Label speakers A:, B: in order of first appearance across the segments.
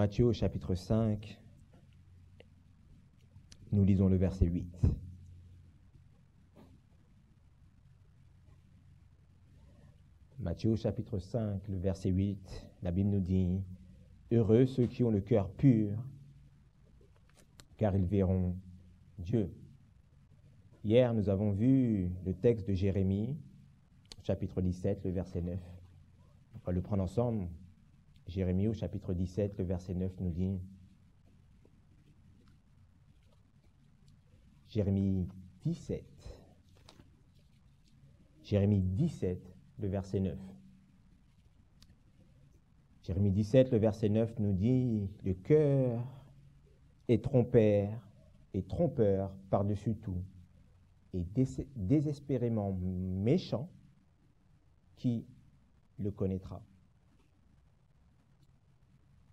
A: Matthieu au chapitre 5, nous lisons le verset 8. Matthieu au chapitre 5, le verset 8, la Bible nous dit « Heureux ceux qui ont le cœur pur, car ils verront Dieu. » Hier, nous avons vu le texte de Jérémie, chapitre 17, le verset 9. On va le prendre ensemble. Jérémie au chapitre 17, le verset 9 nous dit Jérémie 17, le verset 9. Jérémie 17, le verset 9 nous dit « Le cœur est trompeur par-dessus tout, et désespérément méchant, qui le connaîtra ?»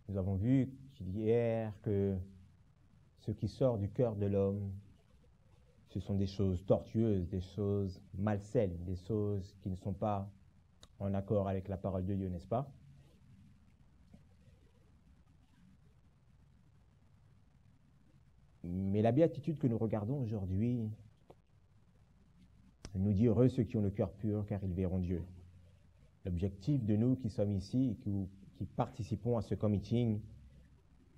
A: Nous avons vu hier que ce qui sort du cœur de l'homme, ce sont des choses tortueuses, des choses malsaines, des choses qui ne sont pas en accord avec la parole de Dieu, n'est-ce pas? Mais la béatitude que nous regardons aujourd'hui nous dit « Heureux ceux qui ont le cœur pur, car ils verront Dieu ». L'objectif de nous qui sommes ici et qui participons à ce commeeting,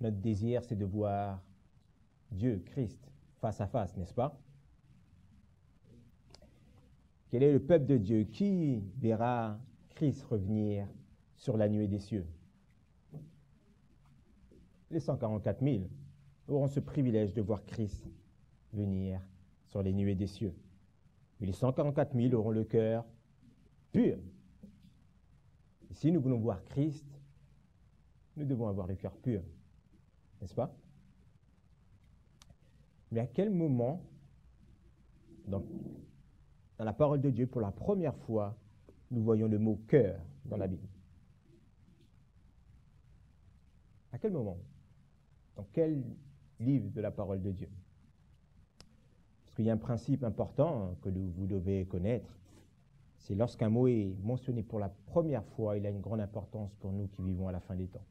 A: notre désir, c'est de voir Dieu, Christ, face à face, n'est-ce pas? Quel est le peuple de Dieu? Qui verra Christ revenir sur la nuée des cieux? Les 144 000 auront ce privilège de voir Christ venir sur les nuées des cieux. Mais les 144 000 auront le cœur pur. Et si nous voulons voir Christ, nous devons avoir le cœur pur, n'est-ce pas? Mais à quel moment, dans la parole de Dieu, pour la première fois, nous voyons le mot « cœur » dans la Bible? À quel moment? Dans quel livre de la parole de Dieu? Parce qu'il y a un principe important que vous devez connaître, c'est lorsqu'un mot est mentionné pour la première fois, il a une grande importance pour nous qui vivons à la fin des temps.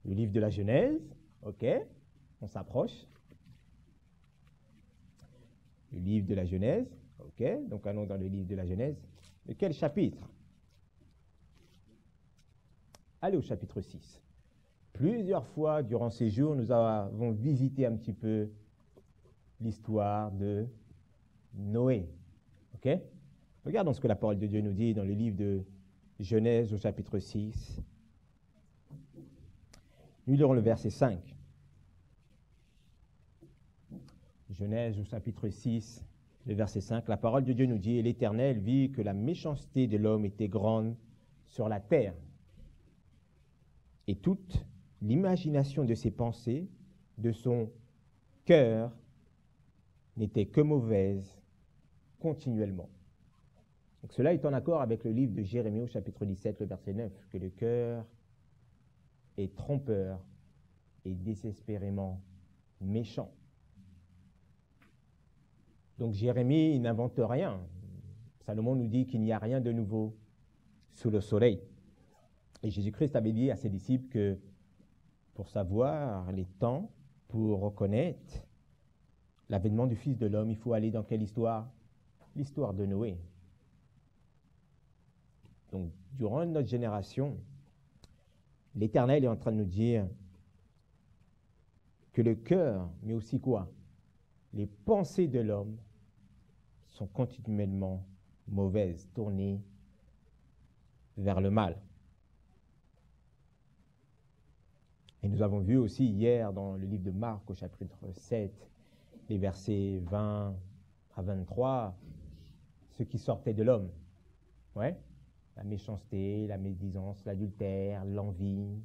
A: Le livre de la Genèse, ok, on s'approche. Le livre de la Genèse, ok, donc allons dans le livre de la Genèse. De quel chapitre? Allez au chapitre 6. Plusieurs fois durant ces jours, nous avons visité un petit peu l'histoire de Noé, ok? Regardons ce que la parole de Dieu nous dit dans le livre de Genèse au chapitre 6. Nous lirons le verset 5. Genèse au chapitre 6, le verset 5. La parole de Dieu nous dit « Et l'Éternel vit que la méchanceté de l'homme était grande sur la terre, et toute l'imagination de ses pensées, de son cœur, n'était que mauvaise continuellement. » Donc cela est en accord avec le livre de Jérémie au chapitre 17, le verset 9, que le cœur est trompeur et désespérément méchant. Donc Jérémie n'invente rien. Salomon nous dit qu'il n'y a rien de nouveau sous le soleil. Et Jésus-Christ avait dit à ses disciples que pour savoir les temps, pour reconnaître l'avènement du Fils de l'homme, il faut aller dans quelle histoire? L'histoire de Noé. Donc, durant notre génération, l'Éternel est en train de nous dire que le cœur, mais aussi quoi? Les pensées de l'homme sont continuellement mauvaises, tournées vers le mal. Et nous avons vu aussi hier dans le livre de Marc au chapitre 7, les versets 20 à 23, ce qui sortait de l'homme. Ouais? La méchanceté, la médisance, l'adultère, l'envie,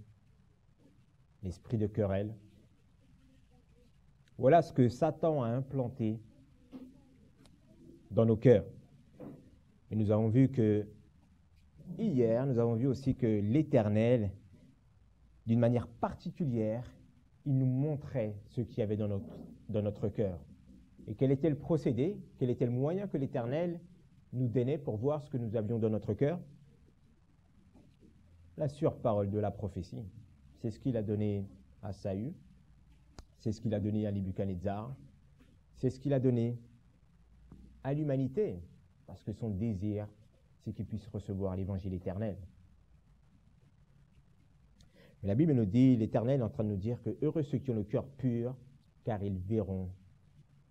A: l'esprit de querelle. Voilà ce que Satan a implanté dans nos cœurs. Et nous avons vu que hier, nous avons vu aussi que l'Éternel, d'une manière particulière, il nous montrait ce qu'il y avait dans notre cœur. Et quel était le procédé, quel était le moyen que l'Éternel nous donnait pour voir ce que nous avions dans notre cœur? La surparole de la prophétie. c'est ce qu'il a donné à Saül, c'est ce qu'il a donné à Nebuchadnezzar, c'est ce qu'il a donné à l'humanité, parce que son désir, c'est qu'il puisse recevoir l'évangile éternel. Mais la Bible nous dit, l'Éternel est en train de nous dire que heureux ceux qui ont le cœur pur, car ils verront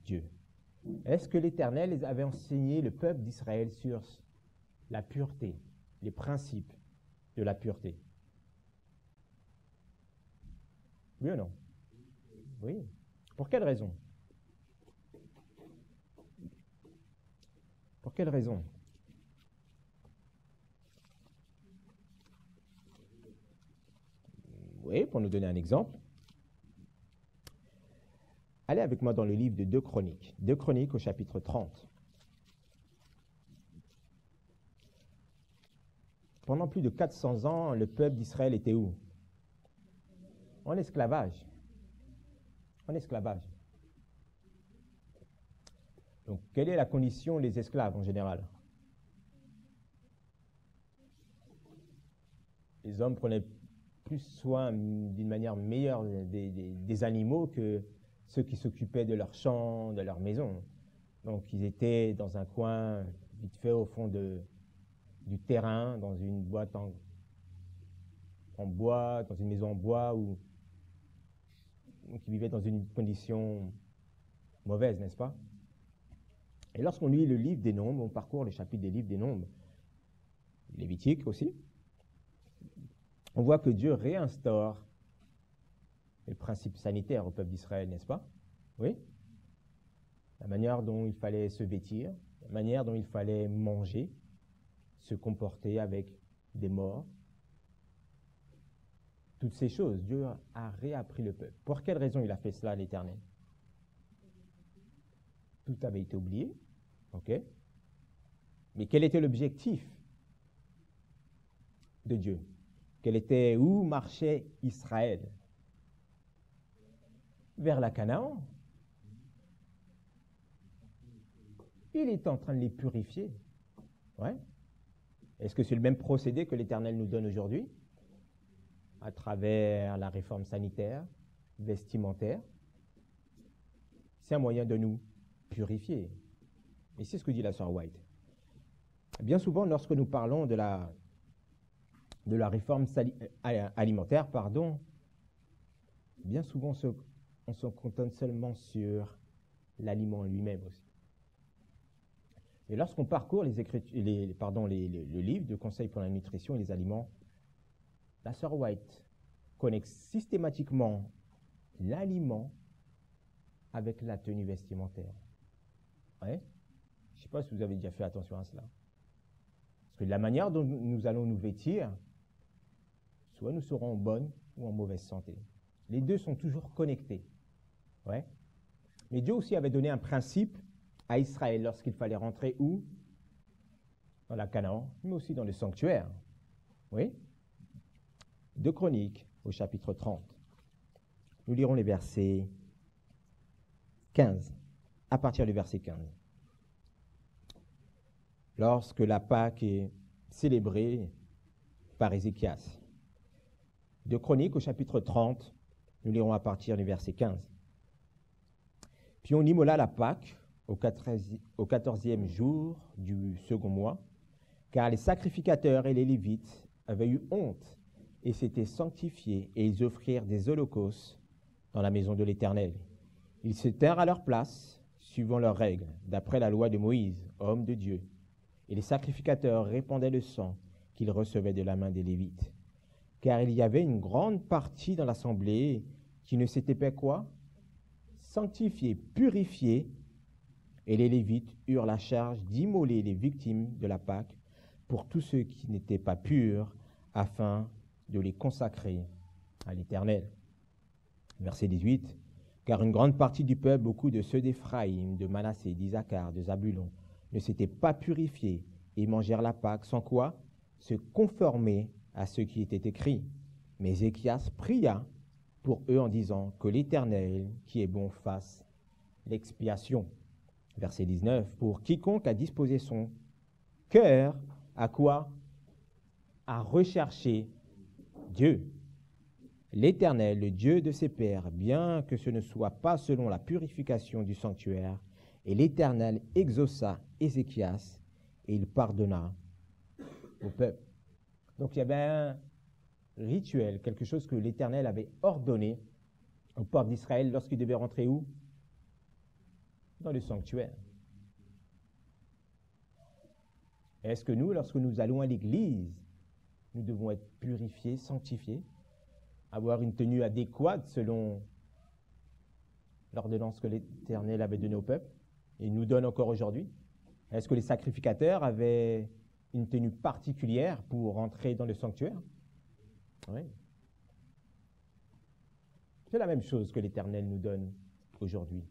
A: Dieu. Est-ce que l'Éternel avait enseigné le peuple d'Israël sur la pureté, les principes de la pureté? Oui ou non? Oui. Pour quelle raison? Pour quelle raison? Oui, pour nous donner un exemple. Allez avec moi dans le livre de 2 Chroniques. 2 Chroniques au chapitre 30. Pendant plus de 400 ans, le peuple d'Israël était où? En esclavage. En esclavage. Donc, quelle est la condition des esclaves en général? Les hommes prenaient plus soin d'une manière meilleure des animaux que ceux qui s'occupaient de leurs champs, de leur maison. Donc, ils étaient dans un coin vite fait au fond du terrain, dans une boîte en bois, dans une maison en bois, donc ils vivaient dans une condition mauvaise, n'est-ce pas? Et lorsqu'on lit le livre des Nombres, on parcourt le chapitre des livres des Nombres, Lévitique aussi, on voit que Dieu réinstaure les principes sanitaires au peuple d'Israël, n'est-ce pas? Oui? La manière dont il fallait se vêtir, la manière dont il fallait manger, se comporter avec des morts. Toutes ces choses, Dieu a réappris le peuple. Pour quelle raison il a fait cela, l'Éternel? Tout avait été oublié, ok? Mais quel était l'objectif de Dieu? Où marchait Israël? Vers la Canaan. Il est en train de les purifier. Ouais. Est-ce que c'est le même procédé que l'Éternel nous donne aujourd'hui, à travers la réforme sanitaire, vestimentaire? C'est un moyen de nous purifier. Et c'est ce que dit la sœur White. Bien souvent, lorsque nous parlons de la réforme alimentaire, bien souvent on se contente seulement sur l'aliment lui-même aussi. Et lorsqu'on parcourt le livre de conseils pour la nutrition et les aliments, la sœur White connecte systématiquement l'aliment avec la tenue vestimentaire. Ouais. Je ne sais pas si vous avez déjà fait attention à cela. Parce que la manière dont nous allons nous vêtir, soit nous serons en bonne ou en mauvaise santé. Les deux sont toujours connectés. Ouais. Mais Dieu aussi avait donné un principe à Israël lorsqu'il fallait rentrer où? Dans la Canaan, mais aussi dans le sanctuaire. Oui. 2 Chroniques au chapitre 30. Nous lirons les versets 15, à partir du verset 15. Lorsque la Pâque est célébrée par Ézéchias. 2 Chroniques au chapitre 30, nous lirons à partir du verset 15. Puis on immola la Pâque au 14e jour du second mois, car les sacrificateurs et les Lévites avaient eu honte et s'étaient sanctifiés, et ils offrirent des holocaustes dans la maison de l'Éternel. Ils se tinrent à leur place, suivant leurs règles, d'après la loi de Moïse, homme de Dieu. Et les sacrificateurs répandaient le sang qu'ils recevaient de la main des Lévites. Car il y avait une grande partie dans l'assemblée qui ne s'était pas quoi? Sanctifiée, purifiée, et les Lévites eurent la charge d'immoler les victimes de la Pâque pour tous ceux qui n'étaient pas purs, afin de les consacrer à l'Éternel. Verset 18. Car une grande partie du peuple, beaucoup de ceux d'Éphraïm, de Manassé, d'Isaacar, de Zabulon, ne s'étaient pas purifiés et mangèrent la Pâque, sans quoi se conformer à ce qui était écrit. Mais Ézéchias pria pour eux en disant que l'Éternel, qui est bon, fasse l'expiation. Verset 19. Pour quiconque a disposé son cœur à quoi? À rechercher Dieu. l'Éternel, le Dieu de ses pères, bien que ce ne soit pas selon la purification du sanctuaire. Et l'Éternel exauça Ézéchias et il pardonna au peuple. Donc il y avait un rituel, quelque chose que l'Éternel avait ordonné au peuple d'Israël lorsqu'il devait rentrer où? Dans le sanctuaire. Est-ce que nous, lorsque nous allons à l'église, nous devons être purifiés, sanctifiés, avoir une tenue adéquate selon l'ordonnance que l'Éternel avait donnée au peuple et nous donne encore aujourd'hui? Est-ce que les sacrificateurs avaient une tenue particulière pour rentrer dans le sanctuaire? Oui. C'est la même chose que l'Éternel nous donne aujourd'hui.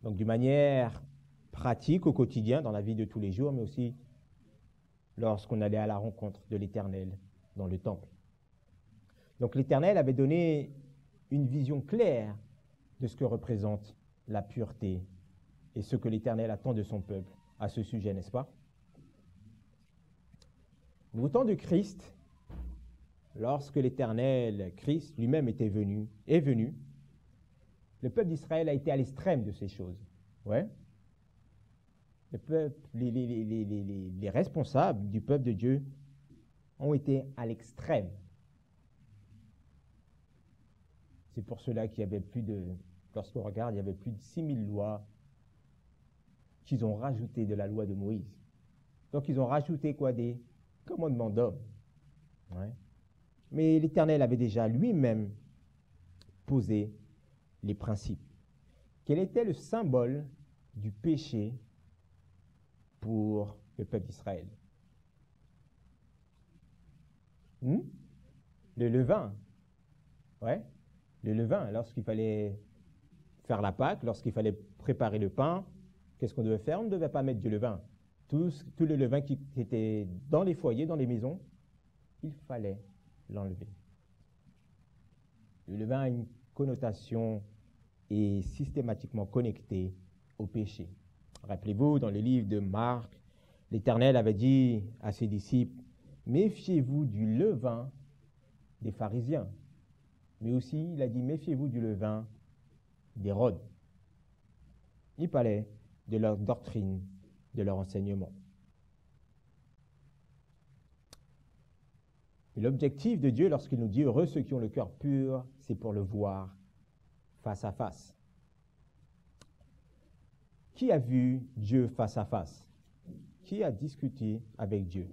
A: Donc, d'une manière pratique au quotidien, dans la vie de tous les jours, mais aussi lorsqu'on allait à la rencontre de l'Éternel dans le temple. Donc, l'Éternel avait donné une vision claire de ce que représente la pureté et ce que l'Éternel attend de son peuple à ce sujet, n'est-ce pas? Au temps de Christ, lorsque l'Éternel, Christ lui-même est venu, le peuple d'Israël a été à l'extrême de ces choses. Ouais. Le peuple, les responsables du peuple de Dieu ont été à l'extrême. C'est pour cela qu'il y avait lorsqu'on regarde, il y avait plus de 6000 lois qu'ils ont rajoutées de la loi de Moïse. Donc ils ont rajouté quoi? Des commandements d'hommes. Ouais. Mais l'Éternel avait déjà lui-même posé les principes. Quel était le symbole du péché pour le peuple d'Israël? Le levain. Ouais. Le levain, lorsqu'il fallait faire la Pâque, lorsqu'il fallait préparer le pain, qu'est-ce qu'on devait faire? On ne devait pas mettre du levain. Tout le levain qui était dans les foyers, dans les maisons, il fallait l'enlever. Le levain a une connotation et systématiquement connecté au péché. Rappelez-vous, dans le livre de Marc, l'Éternel avait dit à ses disciples, « Méfiez-vous du levain des pharisiens. » Mais aussi, il a dit, « Méfiez-vous du levain d'Hérode. » Il parlait de leur doctrine, de leur enseignement. L'objectif de Dieu, lorsqu'il nous dit « Heureux ceux qui ont le cœur pur », c'est pour le voir face à face. Qui a vu Dieu face à face? Qui a discuté avec Dieu?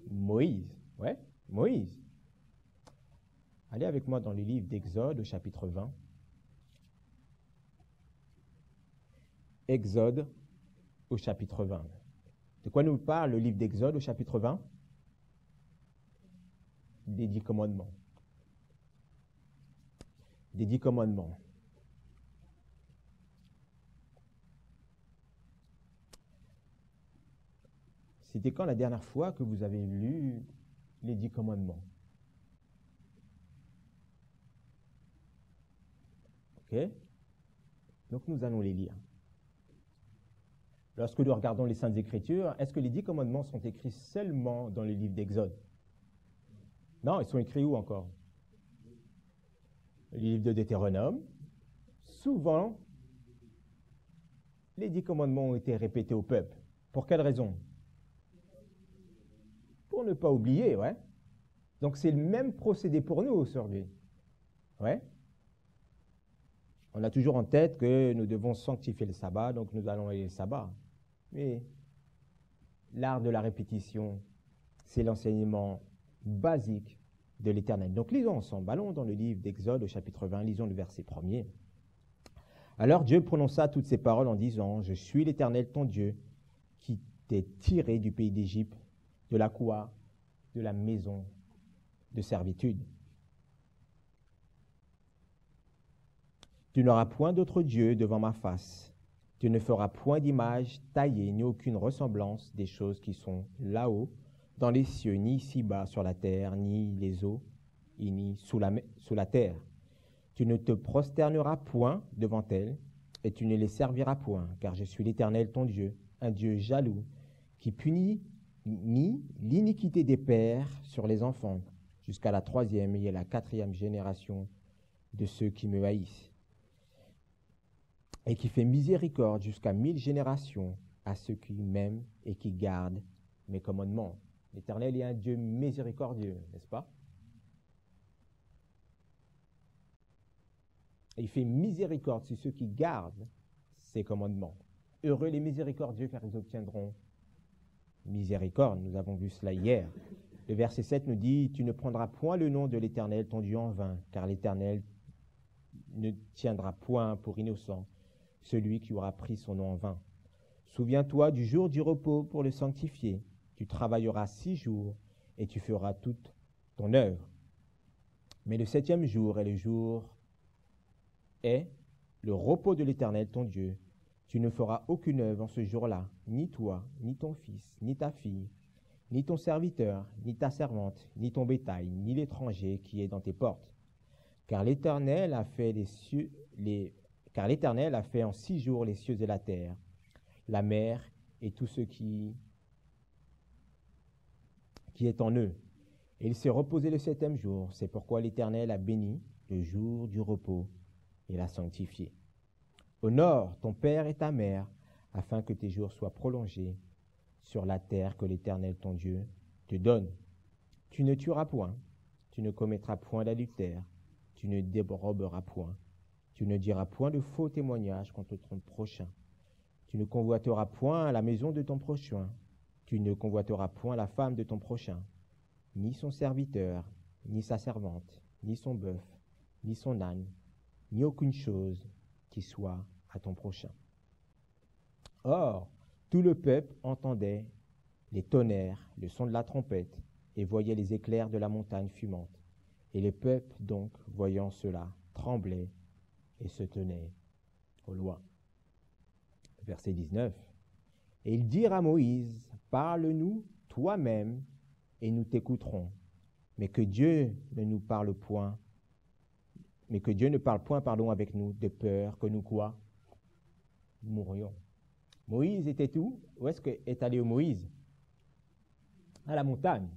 A: Moïse. Ouais, Moïse. Allez avec moi dans le livre d'Exode au chapitre 20. Exode au chapitre 20. De quoi nous parle le livre d'Exode au chapitre 20? Des 10 commandements. Des 10 commandements. C'était quand la dernière fois que vous avez lu les 10 commandements? Ok? Donc nous allons les lire. Lorsque nous regardons les Saintes Écritures, est-ce que les 10 commandements sont écrits seulement dans le livre d'Exode? Non, ils sont écrits où encore? Le livre de Deutéronome. Souvent, les 10 commandements ont été répétés au peuple. Pour quelle raison? Pour ne pas oublier, ouais. Donc c'est le même procédé pour nous aujourd'hui. Ouais. On a toujours en tête que nous devons sanctifier le sabbat, donc nous allons aller le sabbat. Mais l'art de la répétition, c'est l'enseignement basique de l'Éternel. Donc lisons ensemble. Allons dans le livre d'Exode au chapitre 20, lisons le verset 1er. Alors Dieu prononça toutes ces paroles en disant, « Je suis l'Éternel ton Dieu, qui t'ai tiré du pays d'Égypte, de la quoi? De la maison de servitude. Tu n'auras point d'autre Dieu devant ma face. Tu ne feras point d'image taillée, ni aucune ressemblance des choses qui sont là-haut, dans les cieux, ni ici-bas sur la terre, ni les eaux, ni sous la terre. Tu ne te prosterneras point devant elles, et tu ne les serviras point, car je suis l'Éternel ton Dieu, un Dieu jaloux, qui punit ni l'iniquité des pères sur les enfants, jusqu'à la 3e et à la 4e génération de ceux qui me haïssent, et qui fait miséricorde jusqu'à 1000 générations à ceux qui m'aiment et qui gardent mes commandements. L'Éternel est un Dieu miséricordieux, n'est-ce pas? Et il fait miséricorde sur ceux qui gardent ses commandements. Heureux les miséricordieux, car ils obtiendront miséricorde. Nous avons vu cela hier. Le verset 7 nous dit « Tu ne prendras point le nom de l'Éternel, ton Dieu, en vain, car l'Éternel ne tiendra point pour innocent celui qui aura pris son nom en vain. Souviens-toi du jour du repos pour le sanctifier. Tu travailleras 6 jours et tu feras toute ton œuvre. Mais le 7e jour est le repos de l'Éternel, ton Dieu. Tu ne feras aucune œuvre en ce jour-là, ni toi, ni ton fils, ni ta fille, ni ton serviteur, ni ta servante, ni ton bétail, ni l'étranger qui est dans tes portes. Car l'Éternel a fait en 6 jours les cieux et la terre, la mer et tout ce qui est en eux. Et il s'est reposé le 7e jour. C'est pourquoi l'Éternel a béni le jour du repos et l'a sanctifié. Honore ton père et ta mère, afin que tes jours soient prolongés sur la terre que l'Éternel ton Dieu te donne. Tu ne tueras point, tu ne commettras point d'adultère, tu ne déroberas point, tu ne diras point de faux témoignages contre ton prochain, tu ne convoiteras point la maison de ton prochain, tu ne convoiteras point la femme de ton prochain, ni son serviteur, ni sa servante, ni son bœuf, ni son âne, ni aucune chose qui soit à ton prochain. » Or, tout le peuple entendait les tonnerres, le son de la trompette, et voyait les éclairs de la montagne fumante. Et le peuple, donc, voyant cela, tremblait et se tenait au loin. Verset 19. Et ils dirent à Moïse, « Parle-nous toi-même, et nous t'écouterons. Mais que Dieu ne parle point, avec nous, de peur que nous quoi? Mourions. » Moïse était où? Où est-ce qu'est allé Moïse? À la montagne.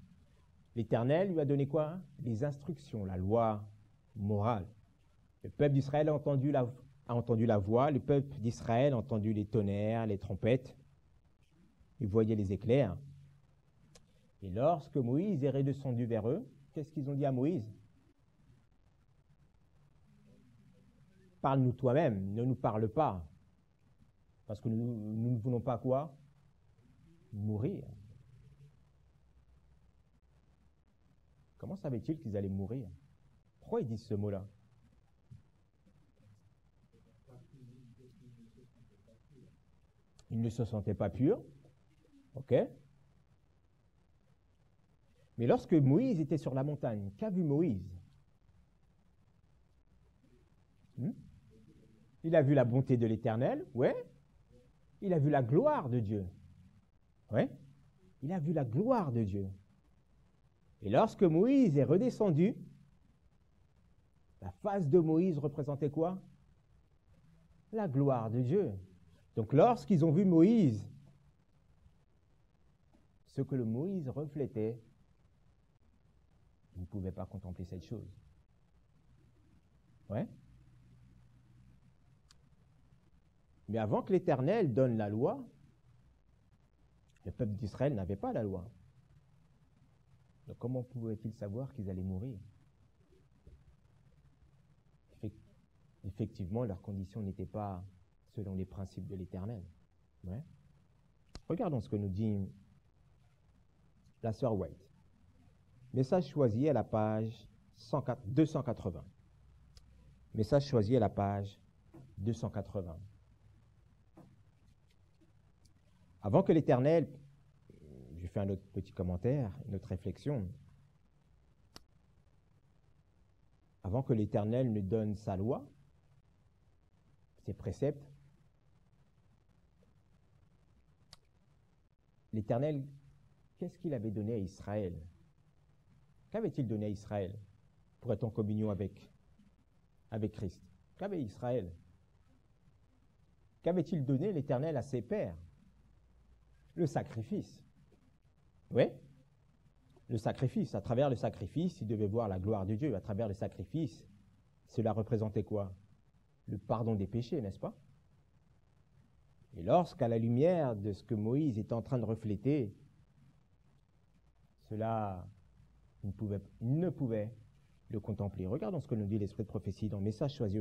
A: L'Éternel lui a donné quoi? Les instructions, la loi morale. Le peuple d'Israël a entendu la voix, le peuple d'Israël a entendu les tonnerres, les trompettes, ils voyaient les éclairs. Et lorsque Moïse est redescendu vers eux, qu'est-ce qu'ils ont dit à Moïse? Parle-nous toi-même, ne nous parle pas. Parce que nous ne voulons pas quoi? Mourir. Comment savaient-ils qu'ils allaient mourir? Pourquoi ils disent ce mot-là? Ils ne se sentaient pas purs. Ok. Mais lorsque Moïse était sur la montagne, qu'a vu Moïse? Il a vu la bonté de l'Éternel, ouais. Il a vu la gloire de Dieu. Ouais. Il a vu la gloire de Dieu. Et lorsque Moïse est redescendu, la face de Moïse représentait quoi? La gloire de Dieu. Donc lorsqu'ils ont vu Moïse, ce que le Moïse reflétait, ils ne pouvaient pas contempler cette chose. Ouais. Mais avant que l'Éternel donne la loi, le peuple d'Israël n'avait pas la loi. Donc comment pouvaient-ils savoir qu'ils allaient mourir? Effectivement, leurs conditions n'étaient pas selon les principes de l'Éternel. Ouais. Regardons ce que nous dit la sœur White. Message choisi à la page 280. Message choisi à la page 280. Avant que l'Éternel, je fais un autre petit commentaire, une autre réflexion. Avant que l'Éternel ne donne sa loi, ses préceptes, l'Éternel, qu'est-ce qu'il avait donné à Israël? Qu'avait-il donné à Israël pour être en communion avec Christ? Qu'avait Israël? Qu'avait-il donné l'Éternel à ses pères? Le sacrifice. Oui. le sacrifice. À travers le sacrifice, il devait voir la gloire de Dieu. À travers le sacrifice, cela représentait quoi? Le pardon des péchés, n'est-ce pas? Et lorsqu'à la lumière de ce que Moïse est en train de refléter, cela ne pouvait le contempler. Regardons ce que nous dit l'Esprit de prophétie dans Message choisi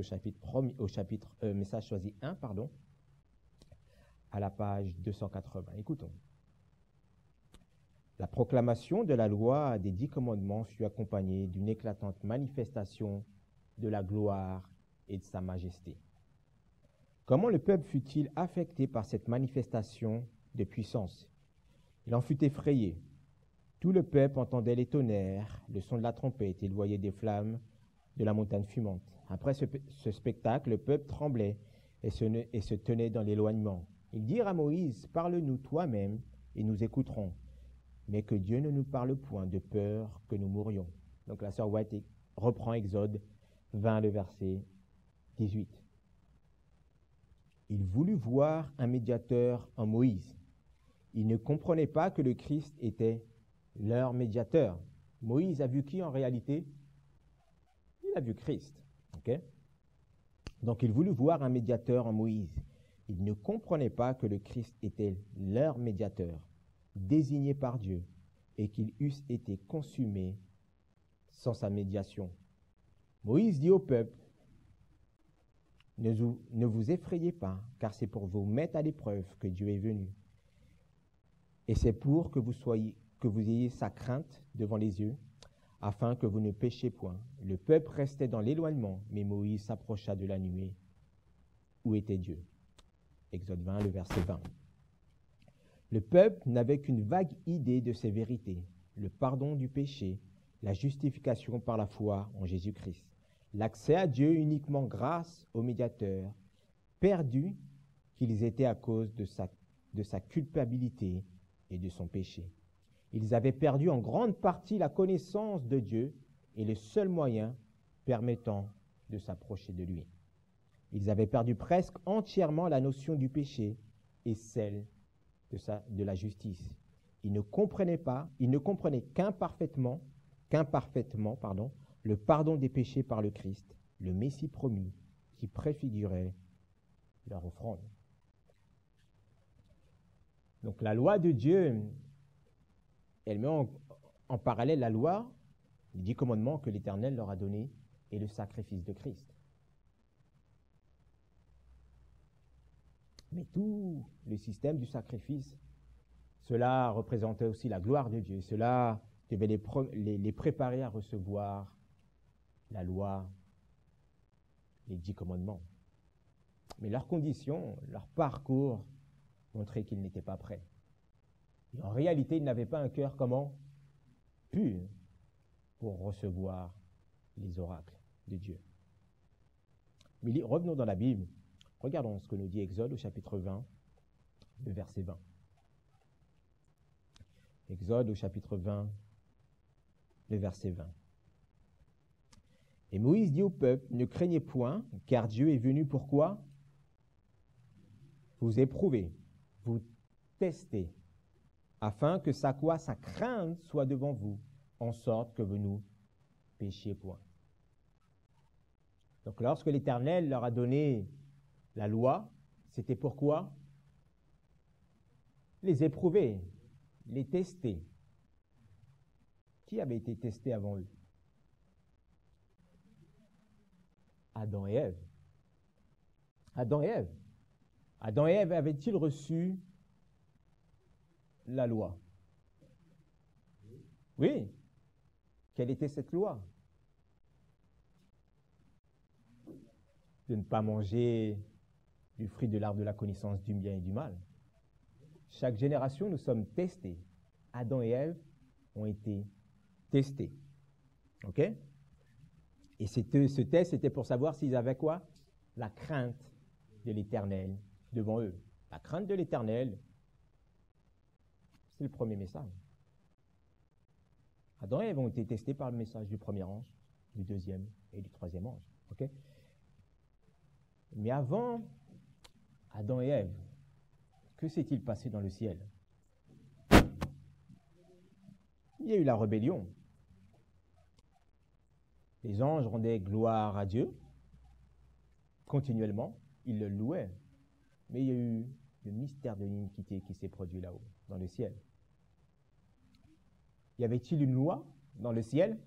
A: Message choisi 1, à la page 280. Écoutons. La proclamation de la loi des 10 commandements fut accompagnée d'une éclatante manifestation de la gloire et de sa majesté. Comment le peuple fut-il affecté par cette manifestation de puissance? Il en fut effrayé. Tout le peuple entendait les tonnerres, le son de la trompette, et il voyait des flammes de la montagne fumante. Après ce spectacle, le peuple tremblait et se tenait dans l'éloignement. Ils dirent à Moïse, « Parle-nous toi-même, et nous écouterons. Mais que Dieu ne nous parle point de peur que nous mourions. » Donc la sœur White reprend Exode 20, le verset 18. Il voulut voir un médiateur en Moïse. Il ne comprenait pas que le Christ était leur médiateur. Moïse a vu qui en réalité? Il a vu Christ. Okay? Donc il voulut voir un médiateur en Moïse. Il ne comprenait pas que le Christ était leur médiateur, désigné par Dieu, et qu'ils eussent été consumés sans sa médiation. Moïse dit au peuple, ne vous effrayez pas, car c'est pour vous mettre à l'épreuve que Dieu est venu. Et c'est pour que vous ayez sa crainte devant les yeux, afin que vous ne péchiez point. Le peuple restait dans l'éloignement, mais Moïse s'approcha de la nuée. Où était Dieu? Exode 20, le verset 20. Le peuple n'avait qu'une vague idée de ces vérités, le pardon du péché, la justification par la foi en Jésus-Christ, l'accès à Dieu uniquement grâce au médiateur, perdus qu'ils étaient à cause de sa culpabilité et de son péché. Ils avaient perdu en grande partie la connaissance de Dieu et le seul moyen permettant de s'approcher de lui. Ils avaient perdu presque entièrement la notion du péché et celle de la justice. Ils ne comprenaient qu'imparfaitement, le pardon des péchés par le Christ, le Messie promis, qui préfigurait leur offrande. Donc la loi de Dieu, elle met en parallèle la loi, les 10 commandements que l'Éternel leur a donnés, et le sacrifice de Christ. Mais tout le système du sacrifice, cela représentait aussi la gloire de Dieu. Cela devait les préparer à recevoir la loi, les 10 commandements. Mais leurs conditions, leur parcours montraient qu'ils n'étaient pas prêts. Et en réalité, ils n'avaient pas un cœur pur pour recevoir les oracles de Dieu. Mais revenons dans la Bible. Regardons ce que nous dit Exode au chapitre 20, le verset 20. Exode au chapitre 20, le verset 20. Et Moïse dit au peuple, ne craignez point, car Dieu est venu pourquoi? Vous éprouver, vous tester, afin que sa crainte soit devant vous, en sorte que vous ne péchiez point. Donc lorsque l'Éternel leur a donné la loi, c'était pourquoi? Les éprouver, les tester. Qui avait été testé avant eux? Adam et Ève. Adam et Ève. Adam et Ève avaient-ils reçu la loi? Oui. Quelle était cette loi? De ne pas manger du fruit de l'arbre de la connaissance du bien et du mal. Chaque génération, nous sommes testés. Adam et Ève ont été testés. OK? Et ce test, c'était pour savoir s'ils avaient quoi? La crainte de l'Éternel devant eux. La crainte de l'Éternel, c'est le premier message. Adam et Ève ont été testés par le message du premier ange, du deuxième et du troisième ange. OK? Mais avant Adam et Ève, que s'est-il passé dans le ciel? Il il y a eu la rébellion. Les anges rendaient gloire à Dieu continuellement, ils le louaient. Mais il y a eu le mystère de l'iniquité qui s'est produit là-haut, dans le ciel. Y avait-il une loi dans le ciel?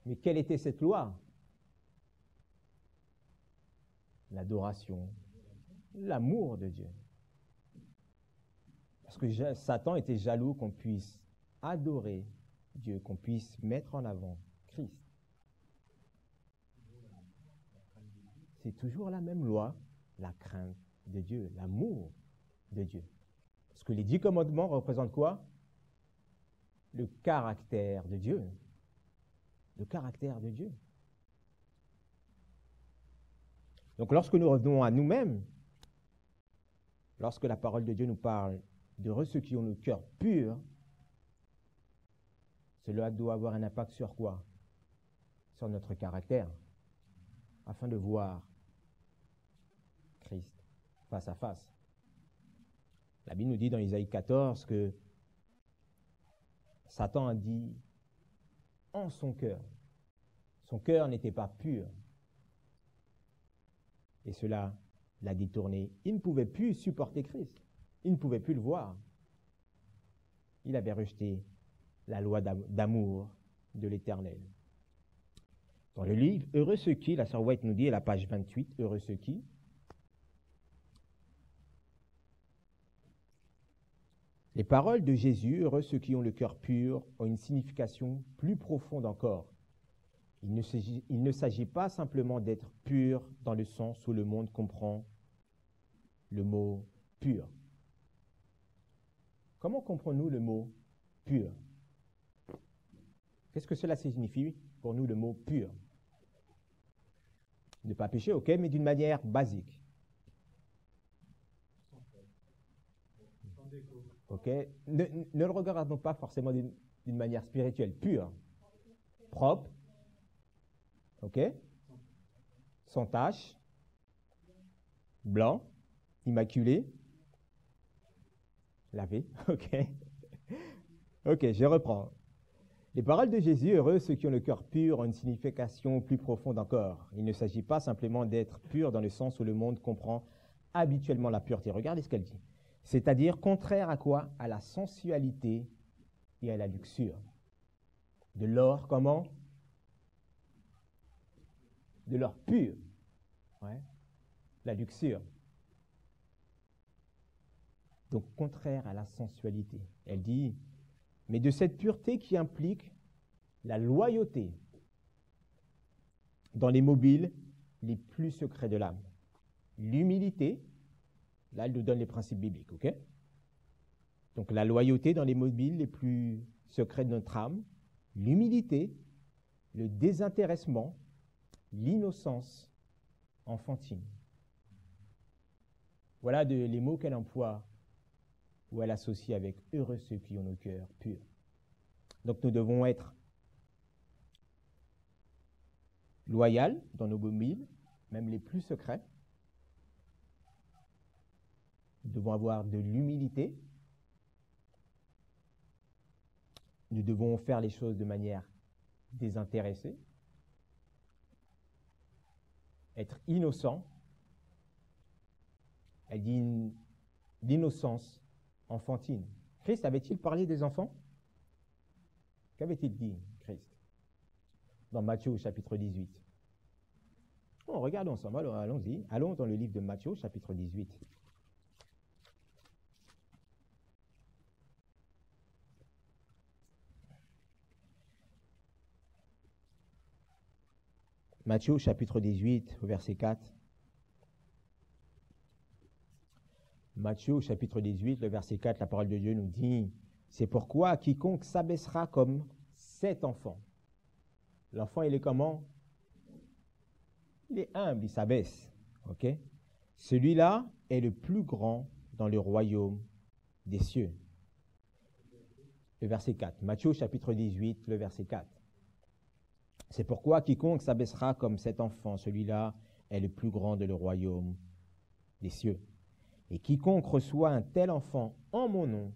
A: Mais quelle était cette loi? L'adoration, l'amour de Dieu. Parce que Satan était jaloux qu'on puisse adorer Dieu, qu'on puisse mettre en avant Christ. C'est toujours la même loi, la crainte de Dieu, l'amour de Dieu. Parce que les 10 commandements représentent quoi? Le caractère de Dieu. Le caractère de Dieu. Donc lorsque nous revenons à nous-mêmes, lorsque la parole de Dieu nous parle de ceux qui ont le cœur pur, cela doit avoir un impact sur quoi? Sur notre caractère, afin de voir Christ face à face. La Bible nous dit dans Isaïe 14 que Satan a dit en son cœur n'était pas pur. Et cela l'a détourné. Il ne pouvait plus supporter Christ. Il ne pouvait plus le voir. Il avait rejeté la loi d'amour de l'Éternel. Dans le livre « Heureux ceux qui », la sœur White nous dit à la page 28, « Heureux ceux qui ». Les paroles de Jésus, « Heureux ceux qui ont le cœur pur », ont une signification plus profonde encore. Il ne s'agit pas simplement d'être pur dans le sens où le monde comprend le mot « pur ». Comment comprenons-nous le mot « pur » ? Qu'est-ce que cela signifie pour nous le mot « pur » ? Ne pas pécher, ok, mais d'une manière basique. Ok, ne le regardons pas forcément d'une manière spirituelle, pure, propre, ok, sans tache, blanc, immaculé, lavé, ok. Ok, je reprends. Les paroles de Jésus, heureux ceux qui ont le cœur pur, ont une signification plus profonde encore. Il ne s'agit pas simplement d'être pur dans le sens où le monde comprend habituellement la pureté. Regardez ce qu'elle dit. C'est-à-dire contraire à quoi? À la sensualité et à la luxure. De l'or, comment? De l'or pur. Ouais. La luxure. Donc contraire à la sensualité. Elle dit, mais de cette pureté qui implique la loyauté dans les mobiles les plus secrets de l'âme. L'humilité, là elle nous donne les principes bibliques, ok? Donc la loyauté dans les mobiles les plus secrets de notre âme, l'humilité, le désintéressement, l'innocence enfantine. Voilà les mots qu'elle emploie ou elle associe avec « heureux ceux qui ont le cœur pur ». Donc nous devons être loyaux dans nos mobiles, même les plus secrets. Nous devons avoir de l'humilité. Nous devons faire les choses de manière désintéressée. Être innocent. Elle dit l'innocence enfantine. Christ avait-il parlé des enfants? Qu'avait-il dit, Christ? Dans Matthieu, chapitre 18. On regarde ensemble, alors allons-y. Allons dans le livre de Matthieu, chapitre 18. Matthieu, chapitre 18, verset 4. Matthieu, chapitre 18, le verset 4, la parole de Dieu nous dit « C'est pourquoi quiconque s'abaissera comme cet enfant. » L'enfant, il est comment? Il est humble, il s'abaisse. Ok? Celui-là est le plus grand dans le royaume des cieux. Le verset 4. Matthieu, chapitre 18, le verset 4. C'est pourquoi quiconque s'abaissera comme cet enfant, celui-là est le plus grand de le royaume des cieux. Et quiconque reçoit un tel enfant en mon nom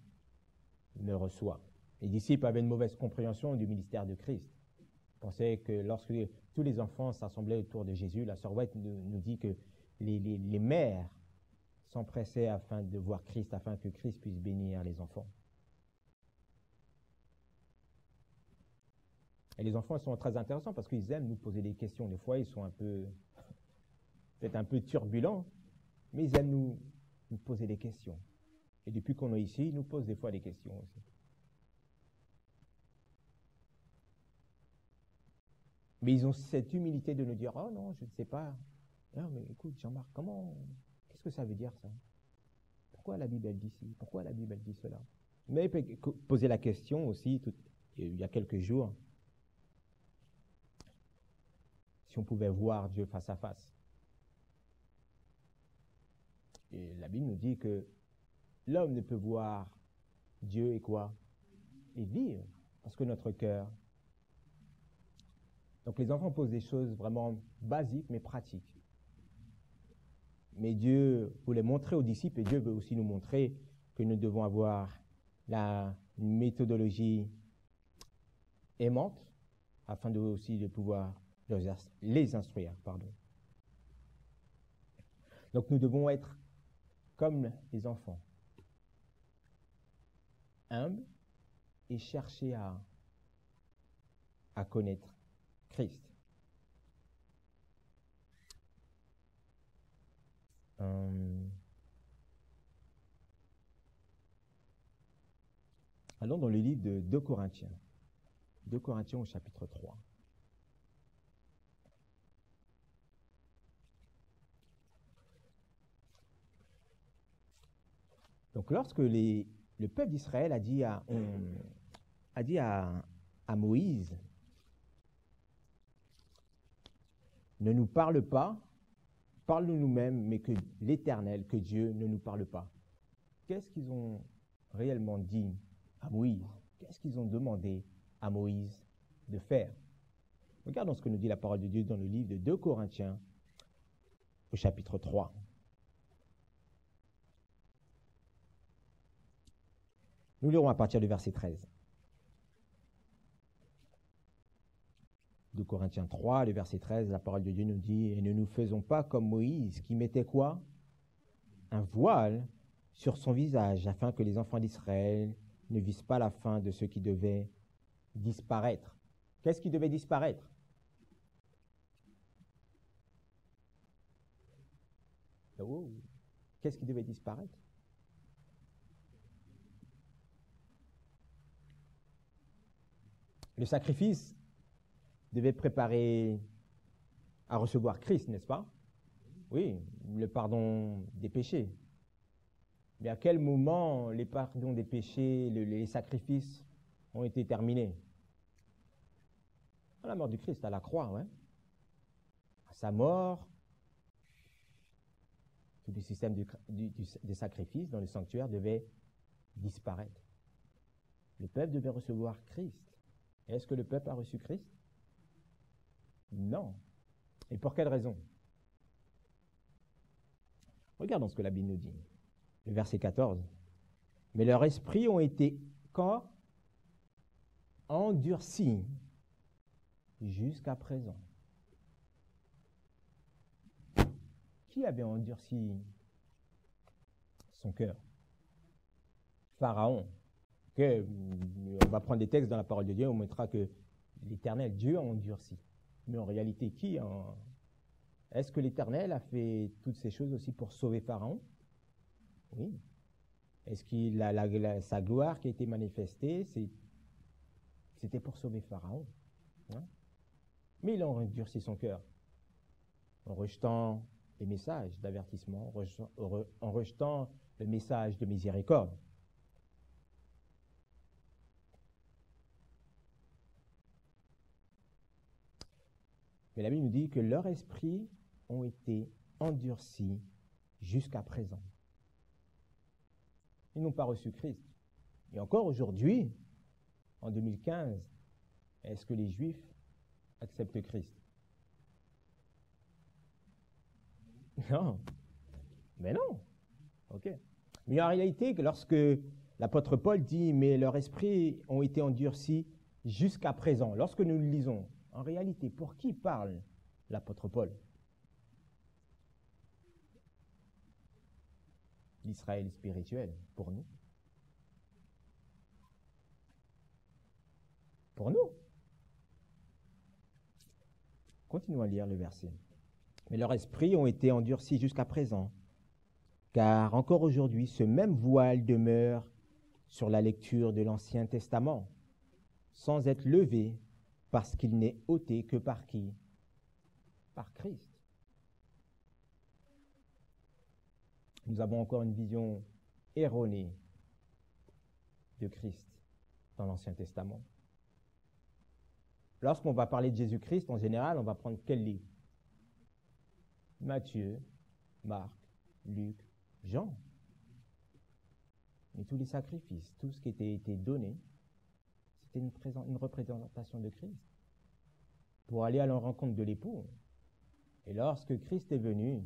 A: ne reçoit. Les disciples avaient une mauvaise compréhension du ministère de Christ. Ils pensaient que lorsque tous les enfants s'assemblaient autour de Jésus, la sœur White nous dit que les mères s'empressaient afin de voir Christ, afin que Christ puisse bénir les enfants. Et les enfants sont très intéressants parce qu'ils aiment nous poser des questions. Des fois, ils sont peut-être un peu turbulents, mais ils aiment nous poser des questions. Et depuis qu'on est ici, ils nous posent des fois des questions aussi. Mais ils ont cette humilité de nous dire « Oh non, je ne sais pas. Non, mais écoute, Jean-Marc, qu'est-ce que ça veut dire ça? Pourquoi la Bible elle dit ci? Pourquoi la Bible elle dit cela ?» Mais poser la question aussi, il y a quelques jours, si on pouvait voir Dieu face à face. Et la Bible nous dit que l'homme ne peut voir Dieu et quoi? Et vivre, parce que notre cœur. Donc les enfants posent des choses vraiment basiques mais pratiques. Mais Dieu voulait montrer aux disciples, et Dieu veut aussi nous montrer que nous devons avoir la méthodologie aimante, afin de pouvoir les instruire. Donc nous devons être comme les enfants, humbles et chercher à connaître Christ. Allons dans le livre de 2 Corinthiens. 2 Corinthiens au chapitre 3. Donc lorsque le peuple d'Israël a dit à Moïse, ne nous parle pas, parle de nous-mêmes, mais que l'Éternel, que Dieu ne nous parle pas. Qu'est-ce qu'ils ont réellement dit à Moïse? Qu'est-ce qu'ils ont demandé à Moïse de faire? Regardons ce que nous dit la parole de Dieu dans le livre de 2 Corinthiens au chapitre 3. Nous lirons à partir du verset 13. 2 Corinthiens 3, le verset 13, la parole de Dieu nous dit « Et ne nous faisons pas comme Moïse, qui mettait quoi? Un voile sur son visage, afin que les enfants d'Israël ne visent pas la fin de ce qui devait disparaître. » Qu'est-ce qui devait disparaître? Oh, qu'est-ce qui devait disparaître? Le sacrifice devait préparer à recevoir Christ, n'est-ce pas? Oui, le pardon des péchés. Mais à quel moment les pardons des péchés, les sacrifices ont été terminés? À la mort du Christ, à la croix, ouais. À sa mort, tout le système des sacrifices dans le sanctuaire devait disparaître. Le peuple devait recevoir Christ. Est-ce que le peuple a reçu Christ? Non. Et pour quelle raison? Regardons ce que la Bible nous dit. Le verset 14. Mais leurs esprits ont été quand? Endurcis jusqu'à présent. Qui avait endurci son cœur? Pharaon. On va prendre des textes dans la parole de Dieu, on montrera que l'Éternel, Dieu a endurci. Mais en réalité, est-ce que l'Éternel a fait toutes ces choses aussi pour sauver Pharaon? Oui. Est-ce qu'il sa gloire qui a été manifestée, c'était pour sauver Pharaon? Hein? Mais il a endurci son cœur en rejetant les messages d'avertissement, en rejetant le message de miséricorde. Mais la Bible nous dit que leurs esprits ont été endurcis jusqu'à présent. Ils n'ont pas reçu Christ. Et encore aujourd'hui, en 2015, est-ce que les Juifs acceptent Christ? Non. Mais non. OK. Mais en réalité, lorsque L'apôtre Paul dit, mais leurs esprits ont été endurcis jusqu'à présent. Lorsque nous le lisons, en réalité, pour qui parle l'apôtre Paul? L'Israël spirituel, pour nous. Pour nous. Continuons à lire le verset. Mais leurs esprits ont été endurcis jusqu'à présent, car encore aujourd'hui, ce même voile demeure sur la lecture de l'Ancien Testament, sans être levé, parce qu'il n'est ôté que par qui? Par Christ. Nous avons encore une vision erronée de Christ dans l'Ancien Testament. Lorsqu'on va parler de Jésus-Christ, en général, on va prendre quel livre? Matthieu, Marc, Luc, Jean. Mais tous les sacrifices, tout ce qui était été donné, c'était une représentation de Christ pour aller à la rencontre de l'époux. Et lorsque Christ est venu,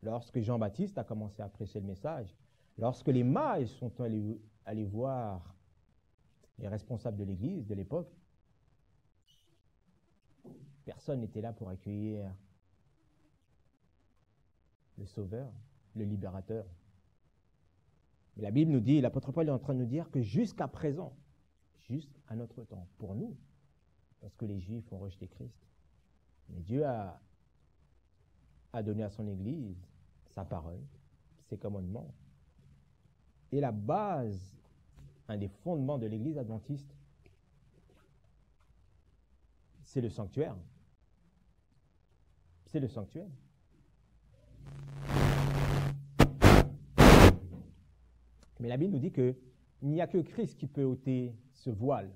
A: lorsque Jean-Baptiste a commencé à prêcher le message, lorsque les mages sont allés voir les responsables de l'Église de l'époque, personne n'était là pour accueillir le Sauveur, le Libérateur. Mais la Bible nous dit, l'apôtre Paul est en train de nous dire que jusqu'à présent, jusqu'à notre temps, pour nous, parce que les Juifs ont rejeté Christ, mais Dieu a donné à son Église sa parole, ses commandements. Et la base, un des fondements de l'Église adventiste, c'est le sanctuaire. C'est le sanctuaire. Mais la Bible nous dit qu'il n'y a que Christ qui peut ôter ce voile.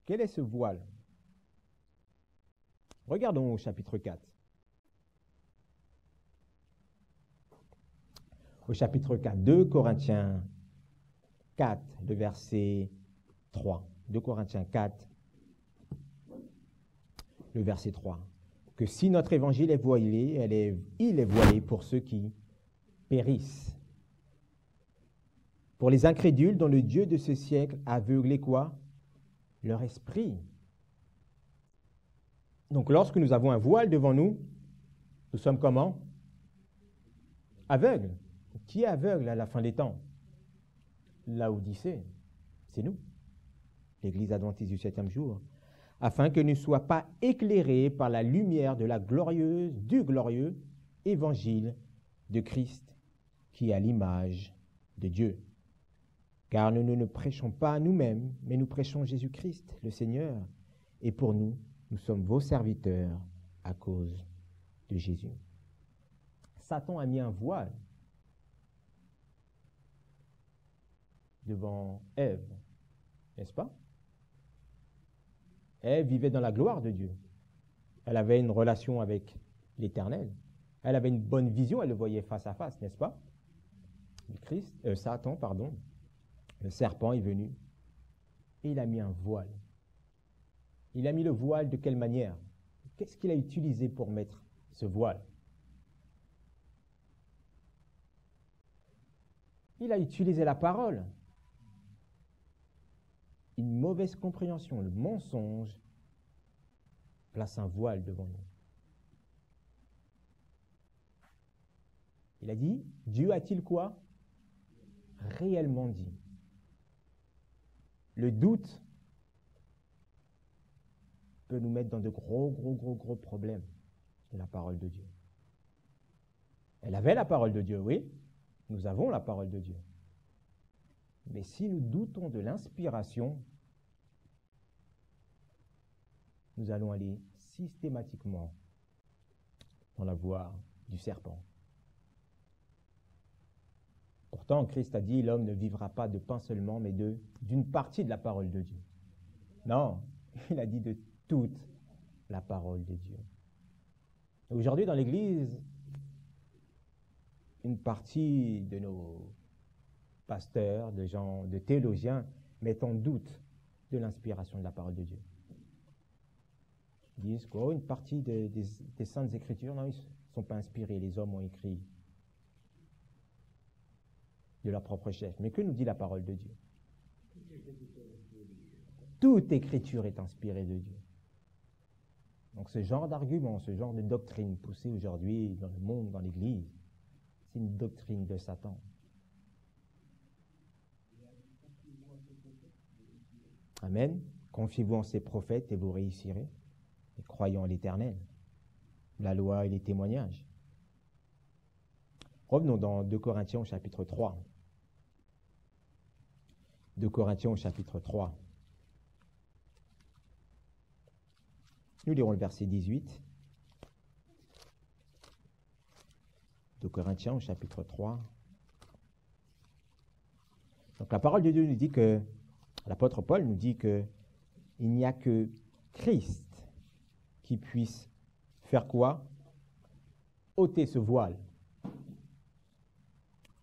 A: Quel est ce voile? Regardons au chapitre 4. Au chapitre 4, 2 Corinthiens 4, le verset 3. 2 Corinthiens 4, le verset 3. Que si notre évangile est voilé, il est voilé pour ceux qui périssent. Pour les incrédules dont le Dieu de ce siècle a aveuglé quoi? Leur esprit. Donc lorsque nous avons un voile devant nous, nous sommes comment? Aveugles. Qui est aveugle à la fin des temps? Laodicée, c'est nous, l'Église adventiste du 7e jour, afin que ne soient pas éclairés par la lumière de du glorieux évangile de Christ, qui est à l'image de Dieu. Car nous ne prêchons pas à nous-mêmes, mais nous prêchons Jésus-Christ, le Seigneur, et pour nous, nous sommes vos serviteurs à cause de Jésus. Satan a mis un voile devant Ève, n'est-ce pas? Ève vivait dans la gloire de Dieu. Elle avait une relation avec l'Éternel. Elle avait une bonne vision, elle le voyait face à face, n'est-ce pas? Satan, le serpent est venu et il a mis un voile. Il a mis le voile de quelle manière? Qu'est-ce qu'il a utilisé pour mettre ce voile? Il a utilisé la parole. Une mauvaise compréhension, le mensonge, place un voile devant nous. Il a dit, Dieu a-t-il quoi? Réellement dit. Le doute peut nous mettre dans de gros problèmes de la parole de Dieu. Elle avait la parole de Dieu, oui. Nous avons la parole de Dieu. Mais si nous doutons de l'inspiration, nous allons aller systématiquement dans la voie du serpent. Pourtant, Christ a dit, l'homme ne vivra pas de pain seulement, mais d'une partie de la parole de Dieu. Non, il a dit de toute la parole de Dieu. Aujourd'hui, dans l'Église, une partie de nos pasteurs, de théologiens, mettent en doute de l'inspiration de la parole de Dieu. Ils disent quoi? Une partie des Saintes Écritures, non, ils ne sont pas inspirés, les hommes ont écrit. de leur propre chef. Mais que nous dit la parole de Dieu? Toute écriture est inspirée de Dieu. Donc ce genre d'argument, ce genre de doctrine poussée aujourd'hui dans le monde, dans l'Église, c'est une doctrine de Satan. Amen. Confiez-vous en ces prophètes et vous réussirez. Et croyons en l'Éternel, la loi et les témoignages. Revenons dans 2 Corinthiens au chapitre 3. 2 Corinthiens au chapitre 3. Nous lirons le verset 18. 2 Corinthiens au chapitre 3. Donc la parole de Dieu nous dit que, l'apôtre Paul nous dit que il n'y a que Christ qui puisse faire quoi? Ôter ce voile.